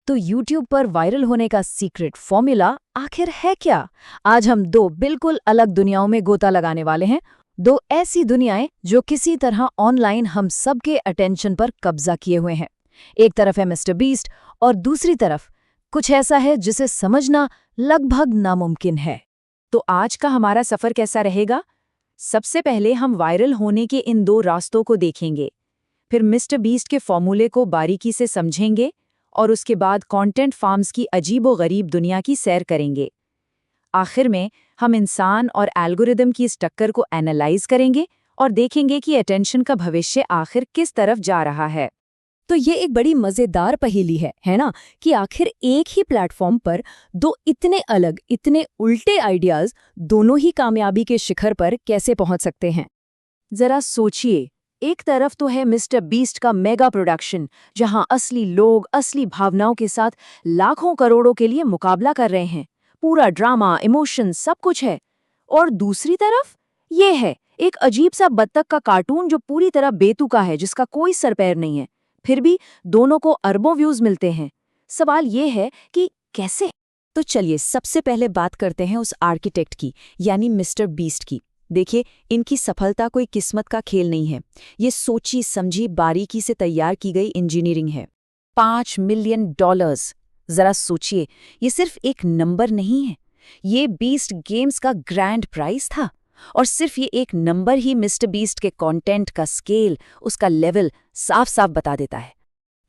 तो YouTube पर viral होने का सीक्रेट फॉर्मूला आखिर है क्या? आज हम दो बिल्कुल अलग दुनियाओं में गोता लगाने वाले हैं। दो ऐसी दुनियाएं जो किसी तरह ऑनलाइन हम सबके अटेंशन पर कब्जा किए हुए हैं। एक तरफ है मिस्टर बीस्ट और दूसरी तरफ कुछ ऐसा है जिसे समझना लगभग नामुमकिन है। तो आज का हमारा सफर कैसा रहेगा? सबसे पहले हम वायरल होने के इन दो रास्तों को देखेंगे, फिर मिस्टर बीस्ट के फॉर्मूले को बारीकी से समझेंगे और उसके बाद कंटेंट फार्म्स की अजीबो-गरीब दुनिया की सैर करेंगे। आखिर में हम इंसान और एल्गोरिदम की इस टक्कर को एनालाइज करेंगे और देखेंगे कि अटेंशन का भविष्य आखिर किस तरफ जा रहा है। तो ये एक बड़ी मजेदार पहेली है ना, कि आखिर एक ही प्लेटफॉर्म पर दो इतने अलग, इतने उल्टे आइडियाज दोनों ही कामयाबी के शिखर पर कैसे पहुंच सकते हैं। जरा सोचिए, एक तरफ तो है मिस्टर बीस्ट का मेगा प्रोडक्शन, जहां असली लोग असली भावनाओं के साथ लाखों करोड़ों के लिए मुकाबला कर रहे हैं, पूरा ड्रामा, इमोशन सब कुछ है। और दूसरी तरफ ये है एक अजीब सा बत्तख का कार्टून जो पूरी तरह बेतुका है, जिसका कोई सर पैर नहीं है, फिर भी दोनों को अरबों व्यूज मिलते हैं। सवाल ये है कि कैसे? तो चलिए सबसे पहले बात करते हैं उस आर्किटेक्ट की, यानी मिस्टर बीस्ट की। देखिए, इनकी सफलता कोई किस्मत का खेल नहीं है, ये सोची समझी बारीकी से तैयार की गई इंजीनियरिंग है। $5 मिलियन। जरा सोचिए, ये सिर्फ एक नंबर नहीं है, ये बीस्ट गेम्स का ग्रैंड प्राइज था। और सिर्फ ये एक नंबर ही मिस्टर बीस्ट के कंटेंट का स्केल, उसका लेवल साफ साफ बता देता है।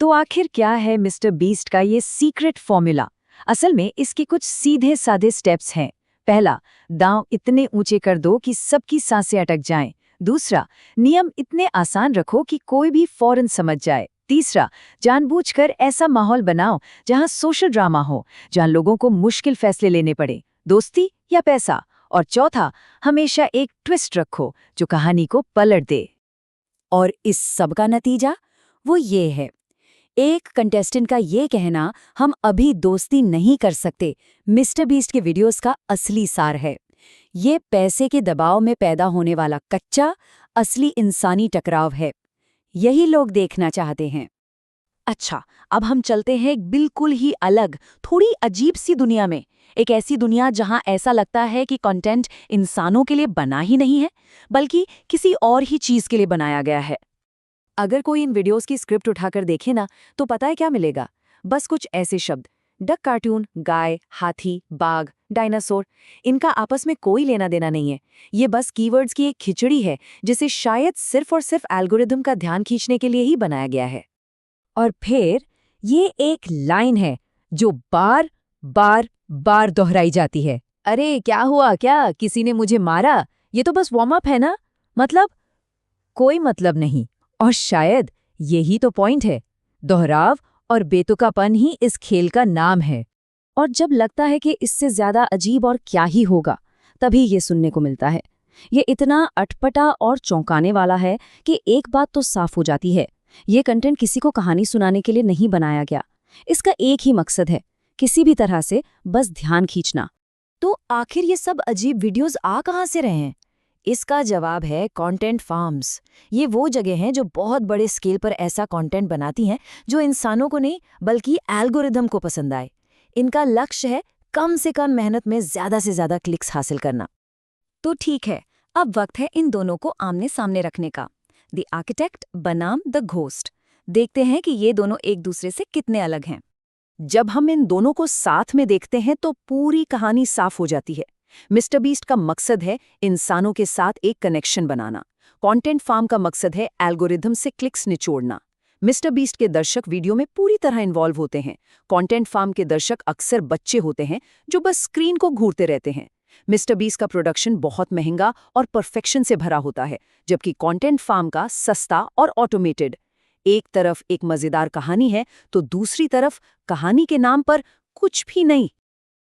तो आखिर क्या है मिस्टर बीस्ट का ये सीक्रेट फॉर्मूला? असल में इसके कुछ सीधे साधे स्टेप्स हैं। पहला, दांव इतने ऊंचे कर दो कि सबकी सांसें अटक जाएं। दूसरा, नियम इतने आसान रखो कि कोई भी फौरन समझ जाए। तीसरा, जानबूझकर ऐसा माहौल बनाओ जहां सोशल ड्रामा हो, जहां लोगों को मुश्किल फैसले लेने पड़े, दोस्ती या पैसा। और चौथा, हमेशा एक ट्विस्ट रखो जो कहानी को पलट दे। और इस सब का नतीजा वो ये है, एक कंटेस्टेंट का ये कहना, हम अभी दोस्ती नहीं कर सकते, मिस्टर बीस्ट के वीडियोस का असली सार है। ये पैसे के दबाव में पैदा होने वाला कच्चा, असली इंसानी टकराव है। यही लोग देखना चाहते हैं। अच्छा, अब हम चलते हैं एक बिल्कुल ही अलग, थोड़ी अजीब सी दुनिया में। एक ऐसी दुनिया जहां ऐसा लगता है कि कंटेंट इंसानों के लिए बना ही नहीं है, बल्कि किसी और ही चीज के लिए बनाया गया है। अगर कोई इन वीडियोस की स्क्रिप्ट उठाकर देखे ना, तो पता है क्या मिलेगा? बस कुछ ऐसे शब्द, डक कार्टून, गाय, हाथी, बाघ, डायनासोर। इनका आपस में कोई लेना देना नहीं है। ये बस कीवर्ड्स की एक खिचड़ी है, जिसे शायद सिर्फ और सिर्फ एल्गोरिदम का ध्यान खींचने के लिए ही बनाया गया है। और फिर ये एक लाइन है जो बार बार बार दोहराई जाती है। अरे क्या हुआ, क्या किसी ने मुझे मारा? ये तो बस वार्म अप है ना। मतलब कोई मतलब नहीं। और शायद यही तो पॉइंट है, दोहराव और बेतुकापन ही इस खेल का नाम है। और जब लगता है कि इससे ज्यादा अजीब और क्या ही होगा, तभी ये सुनने को मिलता है। ये इतना अटपटा और चौंकाने वाला है कि एक बात तो साफ हो जाती है, ये कंटेंट किसी को कहानी सुनाने के लिए नहीं बनाया गया। इसका एक ही मकसद है, किसी भी तरह से बस ध्यान खींचना। तो आखिर ये सब अजीब वीडियोस आ कहाँ से रहे हैं? इसका जवाब है कंटेंट फार्म्स। ये वो जगह हैं जो बहुत बड़े स्केल पर ऐसा कंटेंट बनाती हैं जो इंसानों को नहीं बल्कि एल्गोरिदम को पसंद आए। इनका लक्ष्य है कम से कम मेहनत में ज्यादा से ज्यादा क्लिक्स हासिल करना। तो ठीक है, अब वक्त है इन दोनों को आमने सामने रखने का। द आर्किटेक्ट बनाम द घोस्ट। देखते हैं कि ये दोनों एक दूसरे से कितने अलग हैं। जब हम इन दोनों को साथ में देखते हैं तो पूरी कहानी साफ हो जाती है। मिस्टर बीस्ट का मकसद है इंसानों के साथ एक कनेक्शन बनाना। कंटेंट फार्म का मकसद है एल्गोरिदम से क्लिक्स निचोड़ना। मिस्टर बीस्ट के दर्शक वीडियो में पूरी तरह इन्वॉल्व होते हैं। कंटेंट फार्म के दर्शक अक्सर बच्चे होते हैं जो बस स्क्रीन को घूरते रहते हैं। मिस्टर बीस्ट का प्रोडक्शन बहुत महंगा और परफेक्शन से भरा होता है, जबकि कंटेंट फार्म का सस्ता और ऑटोमेटेड। एक तरफ एक मजेदार कहानी है तो दूसरी तरफ कहानी के नाम पर कुछ भी नहीं।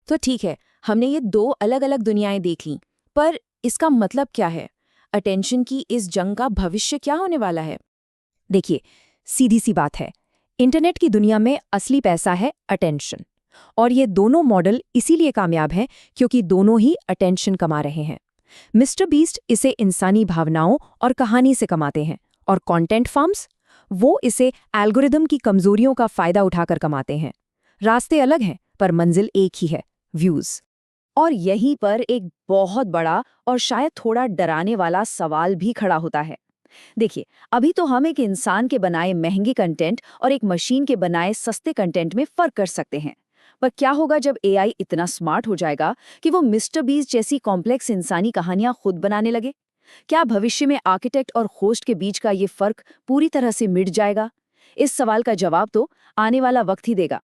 तो ठीक है, हमने ये दो अलग अलग दुनियाएं देख लीं, पर इसका मतलब क्या है? अटेंशन की इस जंग का भविष्य क्या होने वाला है? देखिए, सीधी सी बात है, इंटरनेट की दुनिया में असली पैसा है अटेंशन। और ये दोनों मॉडल इसीलिए कामयाब हैं क्योंकि दोनों ही अटेंशन कमा रहे हैं। मिस्टर बीस्ट इसे इंसानी भावनाओं और कहानी से कमाते हैं, और कंटेंट फार्म्स वो इसे एल्गोरिदम की कमजोरियों का फायदा उठाकर कमाते हैं। रास्ते अलग हैं, पर मंजिल एक ही है, व्यूज। और यहीं पर एक बहुत बड़ा और शायद थोड़ा डराने वाला सवाल भी खड़ा होता है। देखिए, अभी तो हम एक इंसान के बनाए महंगे कंटेंट और एक मशीन के बनाए सस्ते कंटेंट में फर्क कर सकते हैं। पर क्या होगा जब एआई इतना स्मार्ट हो जाएगा कि वो मिस्टर बीस्ट जैसी कॉम्प्लेक्स इंसानी कहानियां खुद बनाने लगे? क्या भविष्य में आर्किटेक्ट और होस्ट के बीच का ये फर्क पूरी तरह से मिट जाएगा? इस सवाल का जवाब तो आने वाला वक्त ही देगा।